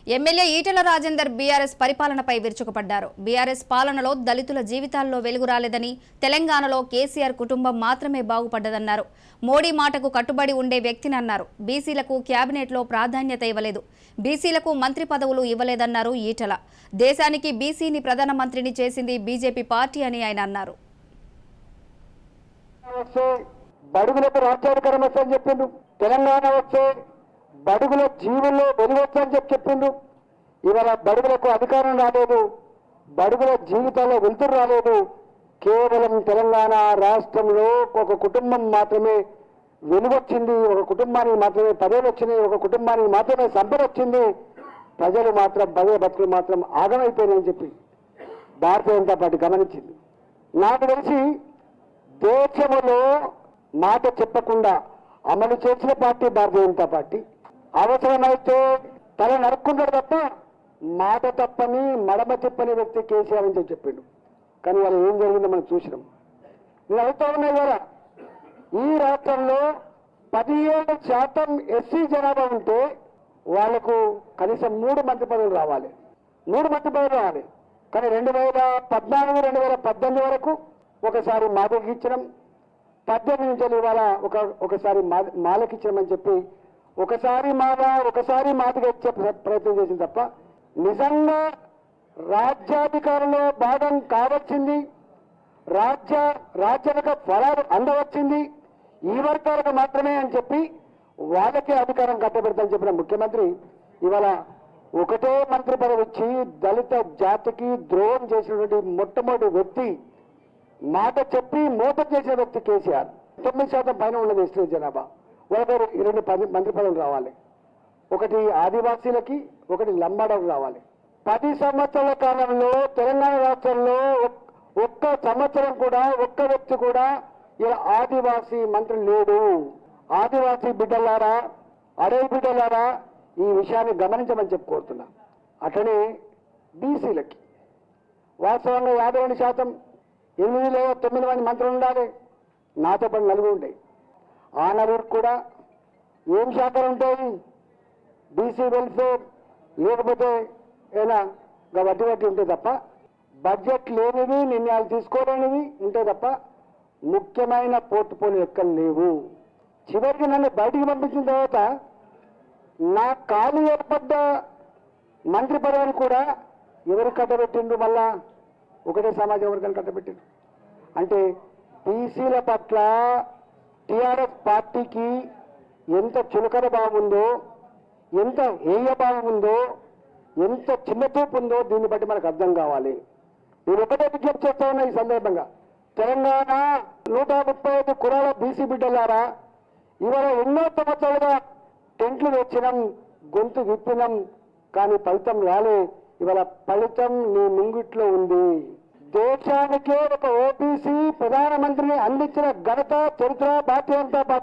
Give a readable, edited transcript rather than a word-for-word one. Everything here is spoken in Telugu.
ఎమ్మెల్యే ఈటెల రాజేందర్ బీఆర్ఎస్ పరిపాలనపై విరుచుకుపడ్డారు. బీఆర్ఎస్ పాలనలో దళితుల జీవితాల్లో వెలుగు రాలేదని, తెలంగాణలో కేసీఆర్ కుటుంబం మాత్రమే బాగుపడ్డదన్నారు. మోడీ మాటకు కట్టుబడి ఉండే వ్యక్తిని అన్నారు. బీసీలకు క్యాబినెట్లో ప్రాధాన్యత ఇవ్వలేదు, బీసీలకు మంత్రి పదవులు ఇవ్వలేదన్నారు ఈటెల. దేశానికి బీసీని ప్రధానమంత్రిని చేసింది బీజేపీ పార్టీ అని ఆయన అన్నారు. బడుగులకు రాజ్యాధికారం వస్తుందని చెప్పిండు. తెలంగాణ వస్తే బడుగుల జీవుల్లో వెలుగొచ్చని చెప్పిండు. ఇవాళ బడుగులకు అధికారం రాలేదు, బడుగుల జీవితాల్లో వెలుతురు రాలేదు. కేవలం తెలంగాణ రాష్ట్రంలో ఒక కుటుంబం మాత్రమే వెలుగొచ్చింది, ఒక కుటుంబానికి మాత్రమే పదవులు వచ్చినాయి, ఒక కుటుంబానికి మాత్రమే సంపద వచ్చింది. ప్రజలు మాత్రం బదే బతుకులు మాత్రం ఆగమైపోయినాయని చెప్పి భారతీయ జనతా పార్టీ గమనించింది. నాకు తెలిసి దేశంలో మాట చెప్పకుండా అమలు చేసిన పార్టీ భారతీయ జనతా పార్టీ. అవసరమైతే తల నరుక్కుంటాడు తప్ప మాట తప్పని మడమ తిప్పని వ్యక్తి కేసీఆర్ అని చెప్పిండు. కానీ వాళ్ళు ఏం జరిగిందో మనం చూసినాం. నేను అడుగుతా ఉన్నాయి కదా, ఈ రాష్ట్రంలో 17% ఎస్సీ జనాభా ఉంటే వాళ్లకు కనీసం 3 మంత్రి పదవులు రావాలి, 3 మంత్రి పదవులు రావాలి. కానీ 2014, 2018 వరకు ఒకసారి మాదికి ఇచ్చినాం, 18 నుంచి ఇవాళ ఒకసారి మాలకి ఇచ్చినామని చెప్పి ఒకసారి ఒకసారి మాదిగా ఇచ్చే ప్రయత్నం చేసింది తప్ప నిజంగా రాజ్యాధికారంలో భాగం కావచ్చింది, రాజ్యాంగ ఫలాలు అందవచ్చింది ఈ వర్గాలకు మాత్రమే అని చెప్పి వాళ్ళకే అధికారం కట్టబెడతామని చెప్పిన ముఖ్యమంత్రి ఇవాళ ఒకటే మంత్రి పదవి ఇచ్చి దళిత జాతికి ద్రోహం చేసినటువంటి మొట్టమొదటి వ్యక్తి, మాట చెప్పి మోసం చేసిన వ్యక్తి కేసీఆర్. 9% పైన ఉన్నది ఎస్టీ జనాభా. వాళ్ళకి 2 మంత్రి పదవులు రావాలి, ఒకటి ఆదివాసీలకి, ఒకటి లంబాడకు రావాలి. 10 సంవత్సరాల కాలంలో తెలంగాణ రాష్ట్రంలో ఒక్క సంవత్సరం కూడా ఒక్క వ్యక్తి కూడా ఇలా ఆదివాసీ మంత్రి లేడు. ఆదివాసీ బిడ్డలారా, అడవి బిడ్డలారా, ఈ విషయాన్ని గమనించమని చెప్పి కోరుతున్నా. అట్లనే బీసీలకి వాస్తవంగా 52%, 8 లేదా 9 మంది మంత్రులు ఉండాలి. నాతో పాటు 4 ఉంటాయి. ఆ 4 కూడా ఏం శాఖలు ఉంటాయి? బీసీ వెల్ఫేర్, లేకపోతే ఏనా వడ్డీ ఉంటాయి తప్ప బడ్జెట్ లేనివి, నిర్ణయాలు తీసుకోలేనివి ఉంటాయి తప్ప ముఖ్యమైన పోర్టుపోలి ఎక్కలు లేవు. చివరికి నన్ను బయటికి పంపించిన తర్వాత నా ఖాళీ ఏర్పడ్డ మంత్రి పదవిని కూడా ఎవరు కట్టబెట్టిండ్రు? మళ్ళా ఒకటే సమాజం వర్గాన్ని కట్టబెట్టిండ్రు. అంటే బీసీల పట్ల టీఆర్ఎస్ పార్టీకి ఎంత చులకన భావం ఉందో, ఎంత హేయ భావం ఉందో, ఎంత చిన్న చూపు ఉందో దీన్ని బట్టి మనకు అర్థం కావాలి. నేను ఒకటే విజ్ఞప్తి చేస్తా ఉన్నా ఈ సందర్భంగా, తెలంగాణ 135 కులాల బీసీ బిడ్డలారా, ఇవాళ ఎన్నో సంవత్సరాలుగా టెంట్లు తెచ్చినాం, గొంతు విప్పినాం, కానీ ఫలితం రాలే. ఇవాళ ఫలితం నీ ముంగిట్లో ఉంది. దేశానికే ఒక ఓబీసీ ప్రధానమంత్రిని అందించిన ఘనత చరిత్ర భారతీయ జనతా పార్టీ.